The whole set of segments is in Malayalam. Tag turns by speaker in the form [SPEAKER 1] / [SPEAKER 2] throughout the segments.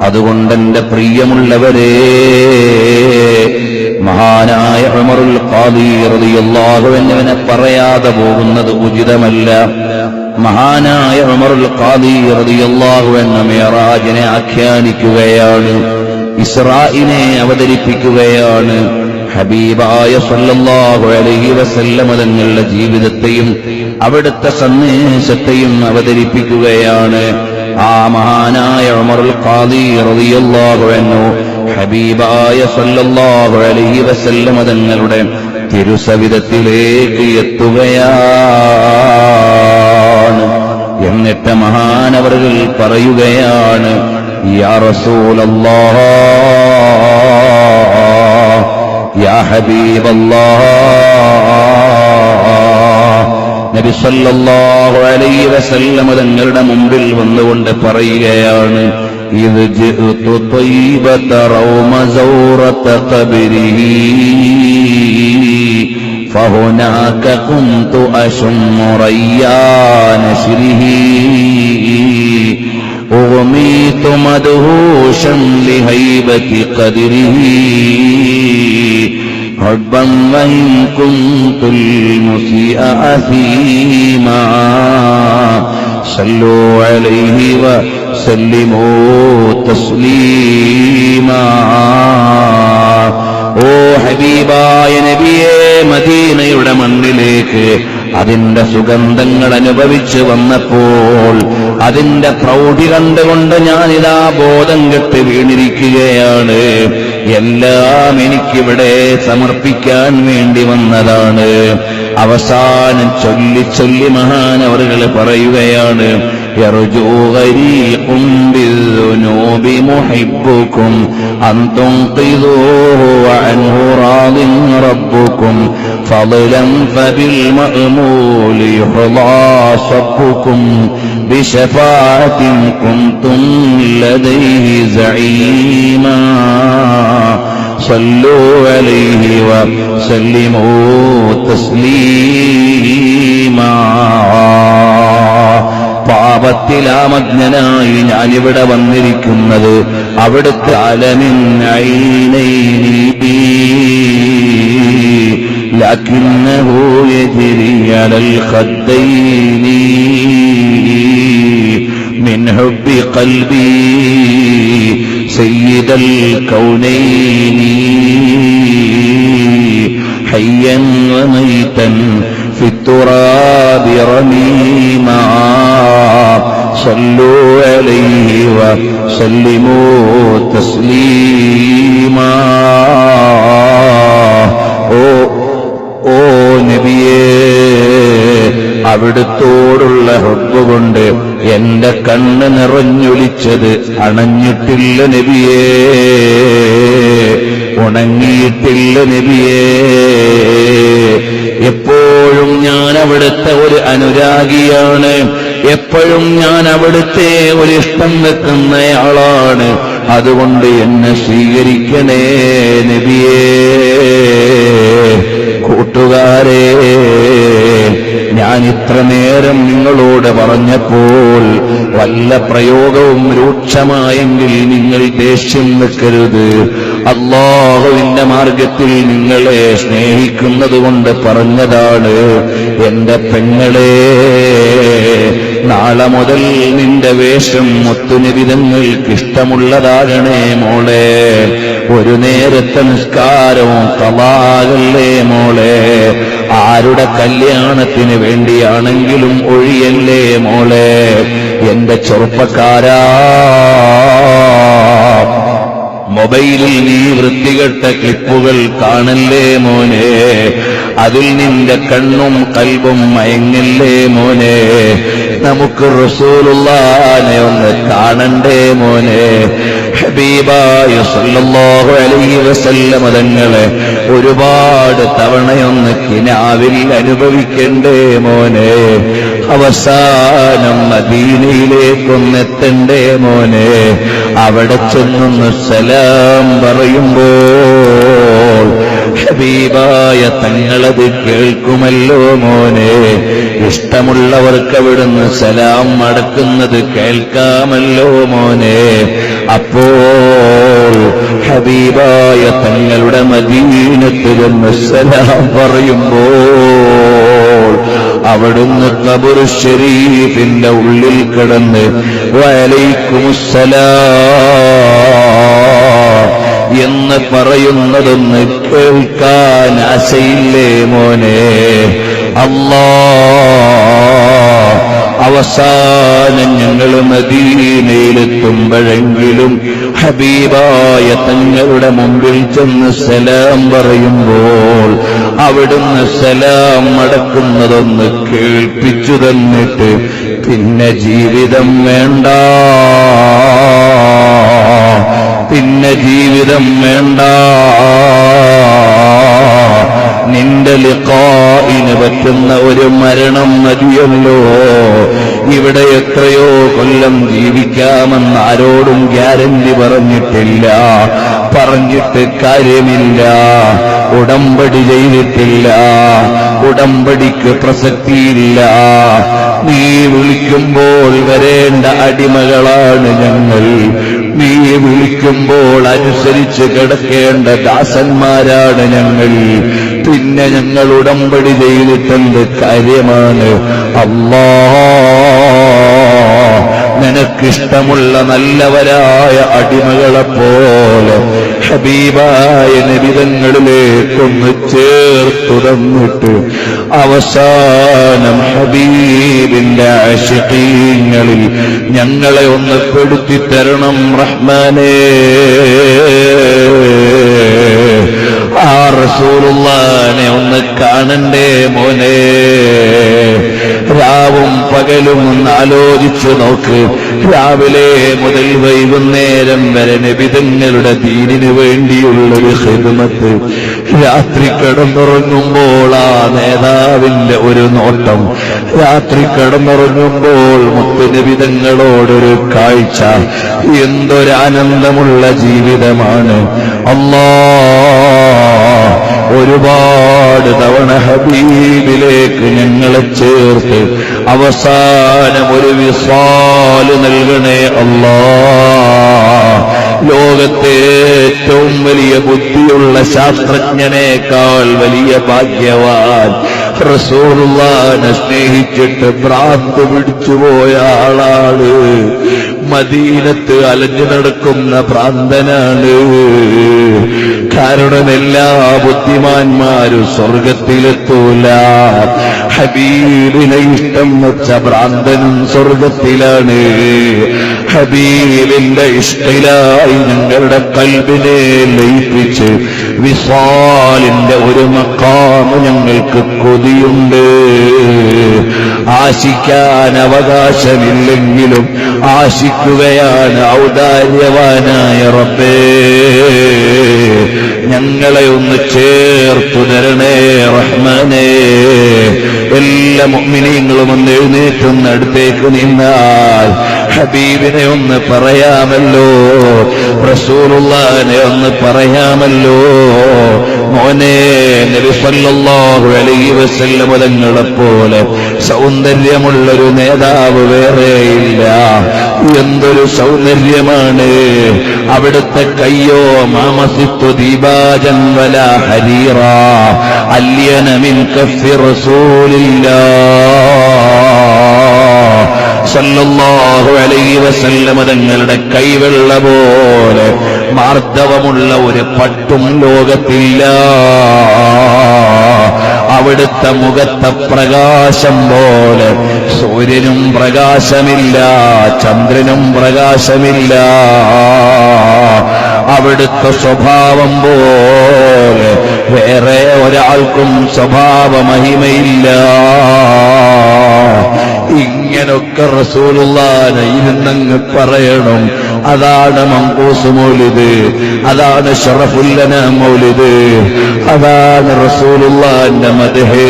[SPEAKER 1] അതുകൊണ്ടെന്റെ പ്രിയമുള്ളവരെ, മഹാനായ ഉമറുൽ ഖാദി റളിയല്ലാഹു അൻഹുവിനെ പറയാതെ പോകുന്നത് ഉചിതമല്ല. മഹാനായ ഉമറുൽ ഖാദി റളിയല്ലാഹു അൻഹു മിഅ്റാജിനെ ആഖ്യാനിക്കുകയാണ്, ഇസ്രാഇനെ അവതരിപ്പിക്കുകയാണ്. ഹബീബായ സല്ലല്ലാഹു അലൈഹി വസല്ലം തങ്ങളുടെ ജീവിതത്തെയും അവിടുത്തെ സന്ദേശത്തെയും അവതരിപ്പിക്കുകയാണ്. ആ മഹാനായ ഉമറുൽ ഖാദി റളിയല്ലാഹു അൻഹു ഹബീബായ സല്ലല്ലാഹു അലൈഹി വസല്ലം തങ്ങളുടെ തിരുസവിധത്തിലേക്ക് എത്തുകയാണ്. എന്നിട്ട് മഹാനവറുകൾ പറയുകയാണ്, യാ റസൂലല്ലാഹ്, യാ ഹബീബല്ലാഹ്. നബി സല്ലല്ലാഹു അലൈഹി വസല്ലം തങ്ങളുടെ മുമ്പിൽ വന്നുകൊണ്ട് പറയുകയാണ്, ഇദ് ജിഅ്തു ത്വയ്ബത റൗമ സൗറത ഖബ്രിഹി ഫഹുനാക കുന്തു അശുമ്മു റയ്യാന ശിരിഹി ഉഗ്മീതു മദ്ഹൂശൻ ലിഹൈബതി ഖദ്രിഹി حبا وإن كنت المسيء أثيما صلوا عليه وسلموا تسليما. ഓ ഹബീബായ നബിയേ, മദീനയുടെ മണ്ണിലേക്ക് അതിന്റെ സുഗന്ധങ്ങൾ അനുഭവിച്ചു വന്നപ്പോൾ അതിന്റെ പ്രൗഢി കണ്ടുകൊണ്ട് ഞാനിതാ ബോധം കെട്ട് വീണിരിക്കുകയാണ്. എല്ലാം എനിക്കിവിടെ സമർപ്പിക്കാൻ വേണ്ടി വന്നതാണ്. അവസാനം ചൊല്ലി ചൊല്ലി മഹാനവറുകൾ പറയുകയാണ്, യർജൂ ഗരീഖും ബിദ്ദുനൂബി മുഹിബ്ബുകും അൻ തുൻഖിദൂഹു വഅൻഹു റാദിൻ റബ്ബുകും ഫളലൻ ഫബിൽ മഅ്മൂലി യുഹ്ളാ സബ്ബുകും ബിശഫാഅത്തിൻ കുൻതും ലദൈഹി സഈമാ സല്ലൂ അലൈഹി വസല്ലിമൂ തസ്ലീമാ. പാപത്തിലാമഗ്നനായി ഞാനിവിടെ വന്നിരിക്കുന്നത് അവിടുത്തെ അലമിൻ ഐനൈനി ലകിന്നഹു യജ്രി അലൽ ഖദ്ദൈനി മിൻ ഹുബ്ബി ഖൽബി സയ്യിദൽ കൗനൈനി ഹയ്യൻ വമൈതൻ في التراب رميما صلوا عليه وسلموا تسليما. ഓ നബിയേ, അവിടുത്തോടുള്ള ഹുബ്ബ് കൊണ്ട് എന്റെ കണ്ണ് നിറഞ്ഞൊലിച്ചത് അണഞ്ഞിട്ടില്ല നബിയേ, ഉണങ്ങിയിട്ടില്ല നബിയേ. എപ്പോഴും ഞാൻ അവിടുത്തെ ഒരു അനുരാഗിയാണ്, എപ്പോഴും ഞാൻ അവിടുത്തെ ഒരു ഇഷ്ടം വെക്കുന്നയാളാണ്. അതുകൊണ്ട് എന്നെ സ്വീകരിക്കണേ നബിയേ. കൂട്ടുകാരെ, ഞാൻ ഇത്ര നേരം നിങ്ങളോട് പറഞ്ഞപ്പോൾ വല്ല പ്രയോഗവും രൂക്ഷമായെങ്കിൽ നിങ്ങൾ ദേഷ്യം വെക്കരുത്. അല്ലാഹുവിന്റെ മാർഗത്തിൽ നിങ്ങളെ സ്നേഹിക്കുന്നതുകൊണ്ട് പറഞ്ഞതാണ്. എന്റെ പെങ്ങളെ, നാളെ മുതൽ നിന്റെ വേഷം മുത്തുനിബിതങ്ങൾക്ക് ഇഷ്ടമുള്ളതാകണേ മോളെ. ഒരു നേരത്തെ നിസ്കാരവും ഖളാഅല്ലേ മോളെ. ആരുടെ കല്യാണത്തിന് വേണ്ടിയാണെങ്കിലും ഒഴിയല്ലേ മോളെ. എന്റെ ചെറുപ്പക്കാരാ, മൊബൈലിൽ നീ വൃത്തികെട്ട ക്ലിപ്പുകൾ കാണല്ലേ മോനെ. അതിൽ നിന്റെ കണ്ണും കൽബും മയങ്ങല്ലേ മോനെ. നമുക്ക് റസൂലുള്ളാഹിനെ ഒന്ന് കാണണ്ടേ മോനെ. ഹബീബായ സല്ലല്ലാഹു അലൈഹി വസല്ലം തങ്ങളെ ഒരുപാട് തവണയൊന്ന് കിനാവിൽ അനുഭവിക്കണ്ടേ മോനെ. അവസാനം മദീനയിലേക്കൊന്നെത്തണ്ടേ മോനെ. അവിടെ ചെന്നൊന്ന് സലാം പറയുമ്പോൾ ഹബീബായ തങ്ങളത് കേൾക്കുമല്ലോ മോനെ. ഇഷ്ടമുള്ളവർക്ക് അവിടുന്ന് സലാം മടക്കുന്നത് കേൾക്കാമല്ലോ മോനെ. അപ്പോൾ ഹബീബായ തങ്ങളുടെ മദീനത്ത് ചെന്ന് സലാം പറയുമ്പോൾ അവിടുന്ന് ഖബർ ശരീഫിന്റെ ഉള്ളിൽ കിടന്ന് വഅലൈക്കുമുസ്സലാം എന്ന് പറയുന്നതൊന്ന് കേൾക്കാൻ ആശയില്ലേ മോനെ? അവസാനം ഞങ്ങൾ മദീനയിലെത്തുമ്പോഴെങ്കിലും ഹബീബായ തങ്ങളുടെ മുമ്പിൽ ചെന്ന് സലാം പറയുമ്പോൾ അവിടുന്ന് സലാം മടക്കുന്നതൊന്ന് കേൾപ്പിച്ചു തന്നിട്ട് പിന്നെ ജീവിതം വേണ്ട, പിന്നെ ജീവിതം വേണ്ട, നിന്റെ ലിഖാഇന് പറ്റുന്ന ഒരു മരണം മതിയല്ലോ. ഇവിടെ എത്രയോ കൊല്ലം ജീവിക്കാമെന്ന് ആരോടും ഗ്യാരണ്ടി പറഞ്ഞിട്ടില്ല, പറഞ്ഞിട്ട് കാര്യമില്ല. ഉടമ്പടി ചെയ്തിട്ടില്ല, ഉടമ്പടിക്ക് പ്രസക്തിയില്ല. നീ വിളിക്കുമ്പോൾ വരേണ്ട അടിമകളാണ് ഞങ്ങൾ, നീ വിളിക്കുമ്പോൾ അനുസരിച്ച് കിടക്കേണ്ട ദാസന്മാരാണ് ഞങ്ങൾ. പിന്നെ ഞങ്ങൾ ഉടമ്പടി ചെയ്തിട്ടെന്ത് കാര്യമാണ്? നിനക്കിഷ്ടമുള്ള നല്ലവരായ അടിമകളെപ്പോലെ ഹബീബായ നബിതങ്ങളിലേക്കൊന്ന് ചേർത്തു തന്നിട്ട് അവസാനം ഹബീബിന്റെ ആശിഖീങ്ങളിൽ ഞങ്ങളെ ഒന്ന് പെടുത്തിത്തരണം റഹ്മാനേ. ആ റസൂലുള്ളാഹിനെ ഒന്ന് കാണണ്ടേ മോനെ? രാവും പകലും ഒന്ന് ആലോചിച്ചു നോക്ക്. രാവിലെ മുതൽ വൈകുന്നേരം വരെ നബിതങ്ങളുടെ ദീനിനു വേണ്ടിയുള്ളൊരു ഖിദ്മത്ത്. രാത്രി കിടന്നുറങ്ങുമ്പോൾ ആ നേതാവിന്റെ ഒരു നോട്ടം, രാത്രി കിടന്നുറങ്ങുമ്പോൾ മുത്തുനബിതങ്ങളോടൊരു കാഴ്ച. എന്തൊരാനന്ദമുള്ള ജീവിതമാണ്. ഒരുപാട് തവണ ഹബീബിലേക്ക് ഞങ്ങളെ ചേർത്ത് അവസാനം ഒരു വിസാല് നൽകണേ അല്ലാഹ്. ലോകത്തെ ഏറ്റവും വലിയ ബുദ്ധിയുള്ള ശാസ്ത്രജ്ഞനേക്കാൾ വലിയ ഭാഗ്യവാൻ റസൂലുള്ളാഹിനെ സ്നേഹിച്ചിട്ട് ഭ്രാന്ത് പിടിച്ചുപോയ ആളാണ്. മദീനത്ത് അലഞ്ഞു നടക്കുന്ന ഭ്രാന്തനാണ്. കാരണം എല്ലാ ബുദ്ധിമാന്മാരും സ്വർഗത്തിലെത്തൂല. ഹബീബിനെ ഇഷ്ടം വെച്ച ഭ്രാന്തനും സ്വർഗത്തിലാണ്. ഹബീബിന്റെ ഇഷ്ടിലായി ഞങ്ങളുടെ കൽബിനെ ലയിപ്പിച്ച് വിസാലിന്റെ ഒരു മഖാം ഞങ്ങൾക്ക് കൊതിയുണ്ട്. ആശിക്കാൻ അവകാശമില്ലെങ്കിലും ആശിക്കുകയാണ് ഔദാര്യവാനായ റബ്ബേ. ഞങ്ങളെ ഒന്ന് ചേർത്തു തരണേ റഹ്മാനേ. എല്ലാ മുഅ്മിനീങ്ങളും ഒന്ന് എഴുന്നേറ്റുന്ന അടുത്തേക്ക് നിന്നാൽ ഹബീബിനെ ഒന്ന് പറയാമല്ലോ, റസൂലുള്ളാഹിനെ ഒന്ന് പറയാമല്ലോ. മോനെ, നബി സല്ലല്ലാഹു അലൈഹി വസല്ലം തങ്ങളെപ്പോലെ സൗന്ദര്യമുള്ളൊരു നേതാവ് വേറെയില്ല. എന്തൊരു സൗന്ദര്യമാണ് അവിടുത്തെ കയ്യോ. മാമസിത്തു ദീപാജൻ വലാ ഹരീറ അല്യന മിൻ കഫി റസൂലില്ലാഹ് സല്ലല്ലാഹു അലൈഹി വസല്ലം തങ്ങളുടെ കൈവെള്ള പോലെ മാർദ്ദവമുള്ള ഒരു പട്ടും ലോകത്തില്ല. അവിടുത്തെ മുഖത്തെ പ്രകാശം പോലെ സൂര്യനും പ്രകാശമില്ല, ചന്ദ്രനും പ്രകാശമില്ല. അവിടുത്തെ സ്വഭാവം പോലെ വേറെ ഒരാൾക്കും സ്വഭാവ മഹിമയില്ല. ഇങ്ങനൊക്കെ റസൂലുള്ളാഹിനെ ഇരുന്നങ്ങ് പറയണം. അതാണ് മങ്കൂസ് മൗലിദ്, അതാണ് ശറഫുൽ അനാം മൗലിദ്, അതാണ് റസൂലുള്ളാഹിന്റെ മദ്ഹ്.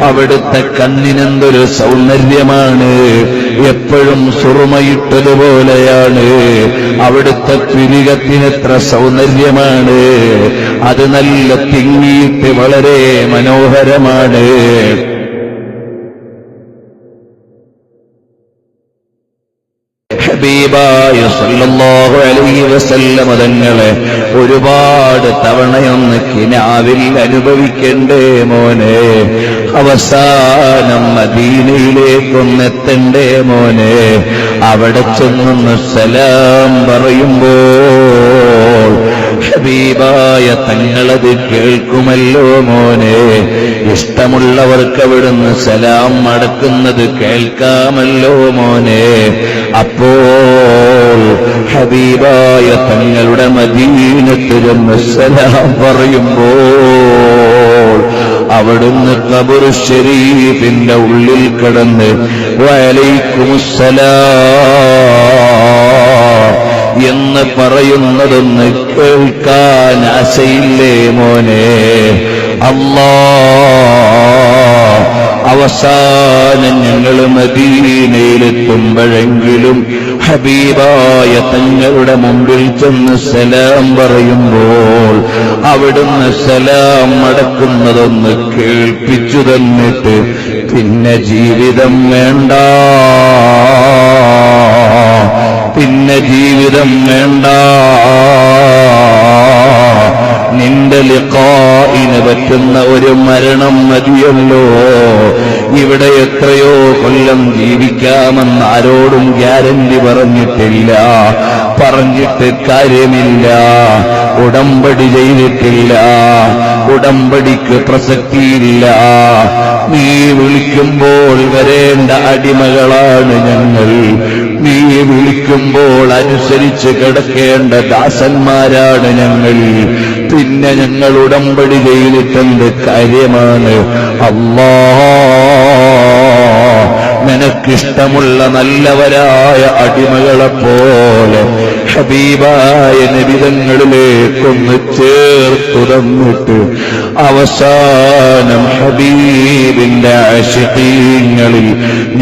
[SPEAKER 1] അവിടുത്തെ കണ്ണിനെന്തൊരു സൗന്ദര്യമാണ്. എപ്പോഴും സുറുമയിട്ടതുപോലെയാണ്. അവിടുത്തെ പിരികത്തിനെത്ര സൗന്ദര്യമാണ്. അത് നല്ല തിങ്ങിയിട്ട് വളരെ മനോഹരമാണ്. ഹബീബായ സല്ലല്ലാഹു അലൈഹി വസല്ലം തങ്ങളെ ഒരുപാട് തവണയൊന്ന് കിനാവിൽ അനുഭവിക്കണ്ടേ മോനെ? അവസാനം മദീനയിലേക്കൊന്നെത്തണ്ടേ മോനെ? അവിടെ ചെന്നൊന്ന് സലാം പറയുമ്പോൾ ഹബീബായ തങ്ങളത് കേൾക്കുമല്ലോ മോനെ. ഇഷ്ടമുള്ളവർക്ക് അവിടുന്ന് സലാം മടക്കുന്നത് കേൾക്കാമല്ലോ മോനെ. അപ്പോൾ ഹബീബായ തങ്ങളുടെ മദീനത്ത് ചെന്ന് സലാം പറയുമ്പോൾ അവിടുന്ന് ഖബർ ശരീഫിന്റെ ഉള്ളിൽ കിടന്ന് വഅലൈക്കുമുസ്സലാം എന്ന് പറയുന്നതൊന്ന് കേൾക്കാൻ ആശയില്ലേ മോനെ? അല്ലാഹ് അവസാനം ഞങ്ങൾ മദീനയിലെത്തുമ്പോഴെങ്കിലും ഹബീബായ തങ്ങളുടെ മുമ്പിൽ ചെന്ന് സലാം പറയുമ്പോൾ അവിടുന്ന് സലാം മടക്കുന്നതൊന്ന് കേൾപ്പിച്ചു തന്നിട്ട് പിന്നെ ജീവിതം വേണ്ട, പിന്നെ ജീവിതം വേണ്ട, നിന്റെ ലിഖാഇന് പറ്റുന്ന ഒരു മരണം മതിയല്ലോ. ഇവിടെ എത്രയോ കൊല്ലം ജീവിക്കാമെന്ന് ആരോടും ഗ്യാരണ്ടി പറഞ്ഞിട്ടില്ല, പറഞ്ഞിട്ട് കാര്യമില്ല. ഉടമ്പടി ചെയ്തിട്ടില്ല, ഉടമ്പടിക്ക് പ്രസക്തിയില്ല. നീ വിളിക്കുമ്പോൾ വരേണ്ട അടിമകളാണ് ഞങ്ങൾ. നീ വിളിക്കുമ്പോൾ അനുസരിച്ച് കിടക്കേണ്ട ദാസന്മാരാണ് ഞങ്ങൾ. പിന്നെ ഞങ്ങൾ ഉടമ്പടി ചെയ്തിട്ടെന്ത് കാര്യമാണ്? അല്ലാഹ് നിനക്കിഷ്ടമുള്ള നല്ലവരായ അടിമകളെപ്പോലെ ഹബീബായ നബിതങ്ങളിലേക്കൊന്ന് ചേർത്തു തന്നിട്ട് അവസാനം ഹബീബിന്റെ ആശിഖീങ്ങളിൽ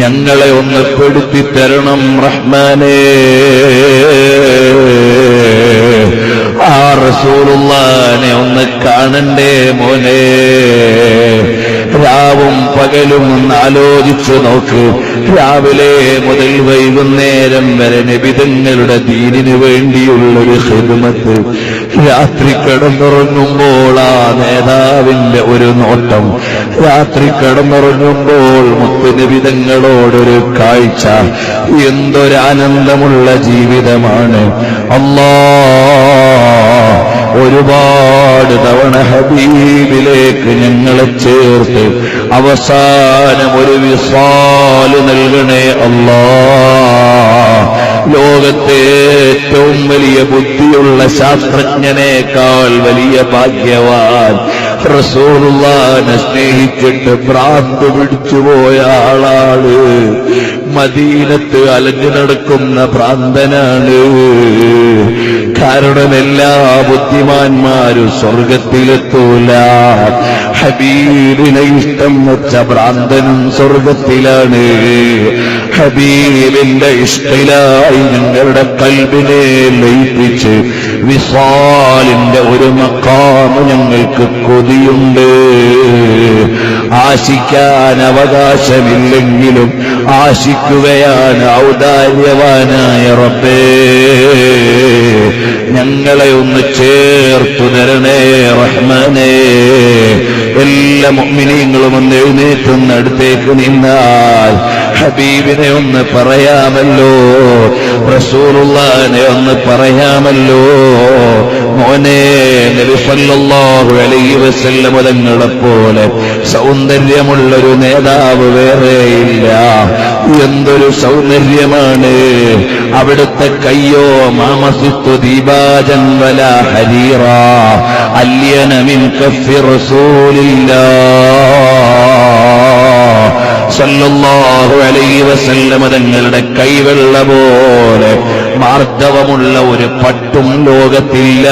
[SPEAKER 1] ഞങ്ങളെ ഒന്ന് പെടുത്തിത്തരണം റഹ്മാനേ. ആ റസൂലുള്ളാഹിനെ ഒന്ന് കാണണ്ടേ മോനെ? രാവും പകലും ഒന്ന് ആലോചിച്ചു നോക്ക്. രാവിലെ മുതൽ വൈകുന്നേരം വരെ നബിതങ്ങളുടെ ദീനിനു വേണ്ടിയുള്ളൊരു ഖിദ്മത്ത്. രാത്രി കിടന്നുറങ്ങുമ്പോൾ ആ നേതാവിന്റെ ഒരു നോട്ടം, രാത്രി കിടന്നുറങ്ങുമ്പോൾ മുത്തുനബിതങ്ങളോടൊരു കാഴ്ച. എന്തൊരാനന്ദമുള്ള ജീവിതമാണ്. അല്ലാഹ് ഒരുപാട് തവണ ഹബീബിലേക്ക് ഞങ്ങളെ ചേർത്ത് അവസാനം ഒരു വിസാല് നൽകണേ അല്ലാഹ്. ലോകത്തെ ഏറ്റവും വലിയ ബുദ്ധിയുള്ള ശാസ്ത്രജ്ഞനേക്കാൾ വലിയ ഭാഗ്യവാൻ റസൂലുള്ളാഹിനെ സ്നേഹിച്ചിട്ട് ഭ്രാന്ത് പിടിച്ചുപോയ ആളാണ്. മദീനത്ത് അലഞ്ഞു നടക്കുന്ന ഭ്രാന്തനാണ്. കാരണം എല്ലാ ബുദ്ധിമാന്മാരും സ്വർഗത്തിലെത്തൂല. ഹബീബിനെ ഇഷ്ടം വെച്ച ഭ്രാന്തനും സ്വർഗത്തിലാണ്. ഹബീബിന്റെ ഇഷ്ടിലായി ഞങ്ങളുടെ കൽബിനെ ലയിപ്പിച്ച് വിസാലിന്റെ ഒരു മഖാം ഞങ്ങൾക്ക് കൊതിയുണ്ട്. ആശിക്കാൻ അവകാശമില്ലെങ്കിലും ആശിക്കുകയാണ് ഔദാര്യവാനായ റബ്ബേ. ഞങ്ങളെ ഒന്ന് ചേർത്തു തരണേ റഹ്മാനേ. എല്ലാ മുഅ്മിനീങ്ങളും ഒന്ന് എഴുന്നേറ്റുന്ന അടുത്തേക്ക് നിന്നാൽ ഹബീബിനെ ഒന്ന് പറയാമല്ലോ, റസൂലുള്ളാഹിനെ ഒന്ന് പറയാമല്ലോ. മോനെ, നബി സല്ലല്ലാഹു അലൈഹി വസല്ലം തങ്ങളെപ്പോലെ സൗന്ദര്യമുള്ളൊരു നേതാവ് വേറെയില്ല. എന്തൊരു സൗന്ദര്യമാണ് അവിടുത്തെ കയ്യോ. മാമസിത്തു ദീപാജൻ വലാ ഹരീറ അല്യന മിൻ കഫി റസൂലില്ലാഹ് സല്ലല്ലാഹു അലൈഹി വസല്ലം തങ്ങളുടെ കൈവെള്ള പോലെ മാർദ്ദവമുള്ള ഒരു പട്ടും ലോകത്തില്ല.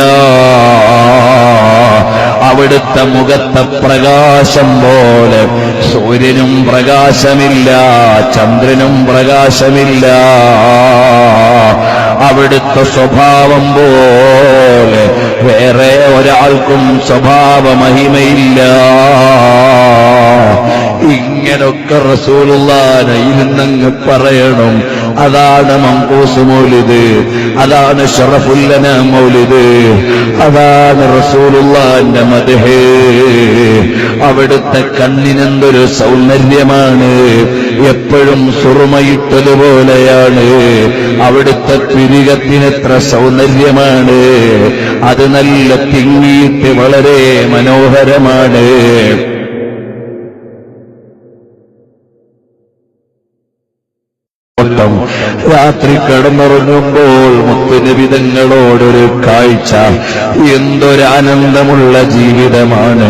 [SPEAKER 1] അവിടുത്തെ മുഖത്തെ പ്രകാശം പോലെ സൂര്യനും പ്രകാശമില്ല, ചന്ദ്രനും പ്രകാശമില്ല. അവിടുത്തെ സ്വഭാവം പോലെ വേറെ ഒരാൾക്കും സ്വഭാവ മഹിമയില്ല. ഇങ്ങനൊക്കെ റസൂലുള്ളാഹിനെ ഇരുന്നങ്ങ് പറയണം. അതാണ് മങ്കൂസ് മൗലിദ്, അതാണ് ശറഫുൽ അനാം മൗലിദ്, അതാണ് റസൂലുള്ളാഹിന്റെ മദ്ഹ്. അവിടുത്തെ കണ്ണിനെന്തൊരു സൗന്ദര്യമാണ്, എപ്പോഴും സുറുമയിട്ടതുപോലെയാണ്. അവിടുത്തെ പിരികത്തിനെത്ര സൗന്ദര്യമാണ്, അത് നല്ല തിങ്ങിയിട്ട് വളരെ മനോഹരമാണ്. രാത്രി കിടന്നുറങ്ങുമ്പോൾ മുത്തുനബി തങ്ങളോടൊരു കാഴ്ച, എന്തൊരാനന്ദമുള്ള ജീവിതമാണ്.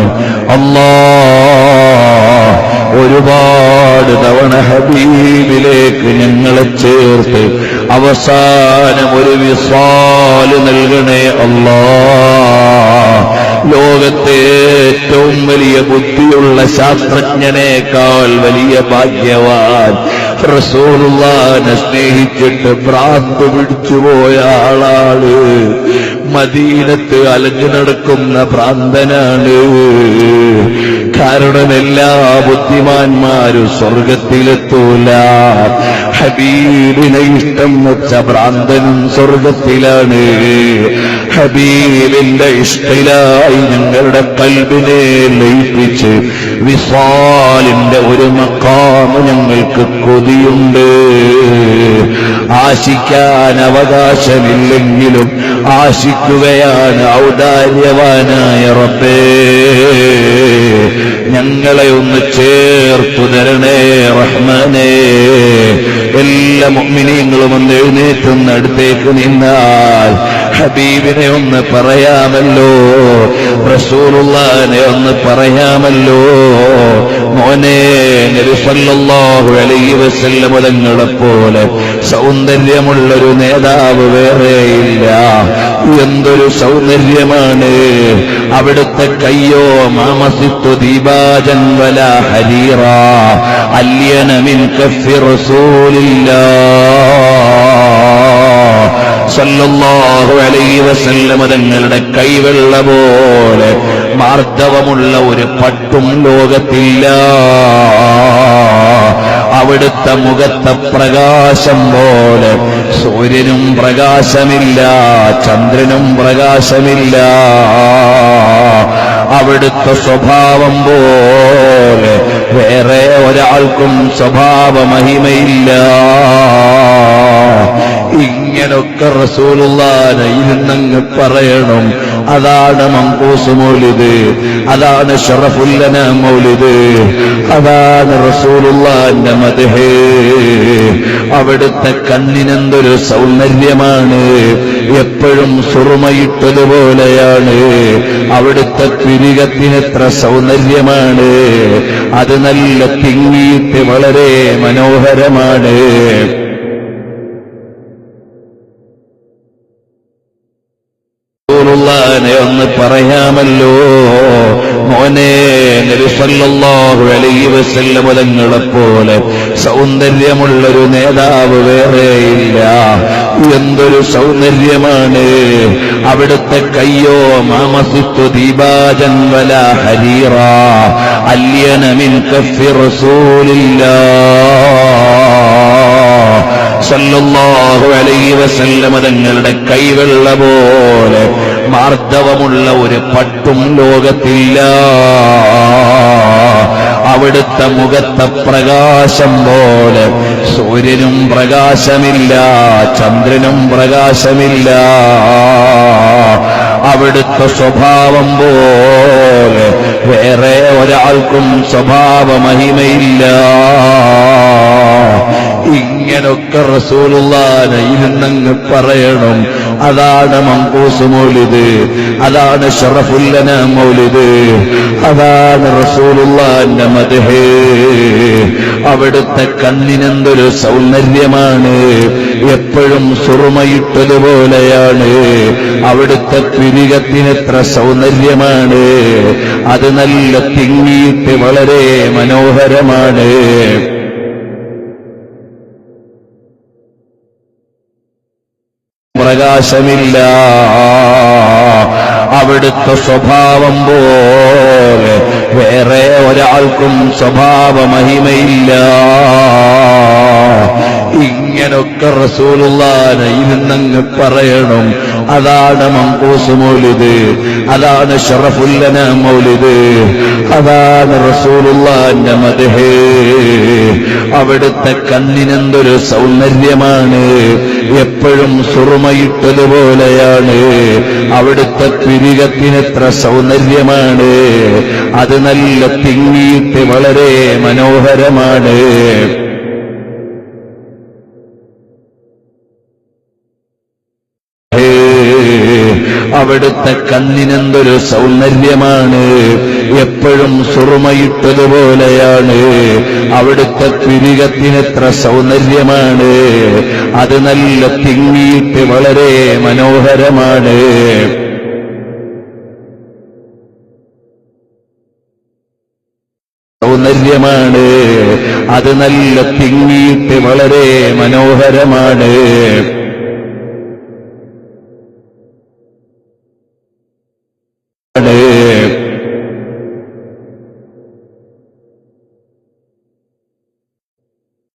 [SPEAKER 1] അല്ലാഹ് ഒരുപാട് തവണ ഹബീബിലേക്ക് ഞങ്ങളെ ചേർത്ത് അവസാനം ഒരു വിസ്വാല് നൽകണേ അല്ലാഹ്. ലോകത്തെ ഏറ്റവും വലിയ ബുദ്ധിയുള്ള ശാസ്ത്രജ്ഞനേക്കാൾ വലിയ ഭാഗ്യവാൻ, റസൂലുള്ളാഹിനെ സ്നേഹിച്ചിട്ട് ഭ്രാന്ത് പിടിച്ചുപോയ ആളാണ്. മദീനത്ത് അലഞ്ഞു നടക്കുന്ന ഭ്രാന്തനാണ്. കാരണം എല്ലാ ബുദ്ധിമാന്മാരും സ്വർഗത്തിലെത്തൂല. ഹബീബിനെ ഇഷ്ടം വെച്ച ഭ്രാന്തനും സ്വർഗത്തിലാണ്. ഹബീബിന്റെ ഇഷ്ടിലായി ഞങ്ങളുടെ കൽബിനെ ലയിപ്പിച്ച് വിസാലിന്റെ ഒരു മഖാം ഞങ്ങൾക്ക് കൊതിയുണ്ട്. ആശിക്കാൻ അവകാശമില്ലെങ്കിലും ആശിക്കുകയാണ് ഔദാര്യവാനായ റബ്ബേ. ഞങ്ങളെ ഒന്ന് ചേർത്തു തരണേ റഹ്മാനേ. എല്ലാ മുഅ്മിനീങ്ങളും ഒന്ന് എഴുന്നേറ്റുന്ന അടുത്തേക്ക് നിന്നാൽ ഹബീബിനെ ഒന്ന് പറയാമല്ലോ, റസൂലുള്ളാഹിനെ ഒന്ന് പറയാമല്ലോ. മോനെ, നബി സല്ലല്ലാഹു അലൈഹി വസല്ലം തങ്ങളെപ്പോലെ സൗന്ദര്യമുള്ളൊരു നേതാവ് വേറെയില്ല. എന്തൊരു സൗന്ദര്യമാണ് അവിടുത്തെ കയ്യോ. മാമസിത്തു ദീപാജൻ വലാ ഹരീറ അല്യന മിൻ കഫി റസൂലില്ലാഹ് സല്ലല്ലാഹു അലൈഹി വസല്ലം തങ്ങളുടെ കൈവെള്ള പോലെ മാർദ്ദവമുള്ള ഒരു പട്ടും ലോകത്തില്ല. അവിടുത്തെ മുഖത്തെ പ്രകാശം പോലെ സൂര്യനും പ്രകാശമില്ല, ചന്ദ്രനും പ്രകാശമില്ല. അവിടുത്തെ സ്വഭാവം പോലെ വേറെ ഒരാൾക്കും സ്വഭാവ മഹിമയില്ല. ഇങ്ങനൊക്കെ റസൂലുള്ളാഹിനെ ഇരുന്നങ്ങ് പറയണം. അതാണ് മങ്കൂസ് മൗലിദ്, അതാണ് ശറഫുൽ അനാം മൗലിദ്, അതാണ് റസൂലുള്ളാഹിന്റെ മദ്ഹ്. അവിടുത്തെ കണ്ണിനെന്തൊരു സൗന്ദര്യമാണ്, എപ്പോഴും സുറുമയിട്ടതുപോലെയാണ്. അവിടുത്തെ പിരികത്തിനെത്ര സൗന്ദര്യമാണ്, അത് നല്ല തിങ്ങിയിട്ട് വളരെ മനോഹരമാണ്. റസൂലുള്ളാഹിനെ ഒന്ന് പറയാമല്ലോ. മോനെ, നബി സല്ലല്ലാഹു അലൈഹി വസല്ലം തങ്ങളെപ്പോലെ സൗന്ദര്യമുള്ളൊരു നേതാവ് വേറെയില്ല. എന്തൊരു സൗന്ദര്യമാണ് അവിടുത്തെ കയ്യോ. മാമസിത്തു ദീപാജൻ വലാ ഹരീറ അല്യന മിൻ കഫി റസൂലില്ലാഹ് സല്ലല്ലാഹു അലൈഹി വസല്ലം തങ്ങളുടെ കൈവെള്ള പോലെ മാർദ്ദവമുള്ള ഒരു പട്ടും ലോകത്തില്ല. അവിടുത്തെ മുഖത്തെ പ്രകാശം പോലെ സൂര്യനും പ്രകാശമില്ല, ചന്ദ്രനും പ്രകാശമില്ല. അവിടുത്തെ സ്വഭാവം പോലെ വേറെ ഒരാൾക്കും സ്വഭാവ മഹിമയില്ല. ഇങ്ങനൊക്കെ റസൂലുള്ളാഹിനെ ഇരുന്നങ്ങ് പറയണം. അതാണ് മങ്കൂസ് മൗലിദ്, അതാണ് ശറഫുൽ അനാം മൗലിദ്, അതാണ് റസൂലുള്ളാഹിന്റെ മദ്ഹ്. അവിടുത്തെ കണ്ണിനെന്തൊരു സൗന്ദര്യമാണ്, എപ്പോഴും സുറുമയിട്ടതുപോലെയാണ്. അവിടുത്തെ പിരികത്തിനെത്ര സൗന്ദര്യമാണ്, അത് നല്ല തിങ്ങിയിട്ട് വളരെ മനോഹരമാണ്. പ്രകാശമില്ല. അവിടുത്തെ സ്വഭാവം പോലെ വേറെ ഒരാൾക്കും സ്വഭാവ മഹിമയില്ല. ഇങ്ങനൊക്കെ റസൂലുള്ളാഹിനെ ഇരുന്നങ്ങ് പറയണം. അതാണ് മങ്കൂസ് മൗലിദ്, അതാണ് ശറഫുൽ അനാം മൗലിദ്, അതാണ് റസൂലുള്ളാഹിന്റെ മദ്ഹ്. അവിടുത്തെ കണ്ണിനെന്തൊരു സൗന്ദര്യമാണ്, എപ്പോഴും സുറുമയിട്ടതുപോലെയാണ്. അവിടുത്തെ പിരികത്തിനെത്ര സൗന്ദര്യമാണ്, അത് നല്ല തിങ്ങിയിട്ട് വളരെ മനോഹരമാണ്. അവിടുത്തെ കണ്ണിനെന്തൊരു സൗന്ദര്യമാണ്, എപ്പോഴും സുറുമയിട്ടതുപോലെയാണ്. അവിടുത്തെ പിരികത്തിനെത്ര സൗന്ദര്യമാണ്, അത് നല്ല തിങ്ങിയിട്ട് വളരെ മനോഹരമാണ്. സൗന്ദര്യമാണ്, അത് നല്ല തിങ്ങിയിട്ട് വളരെ മനോഹരമാണ്.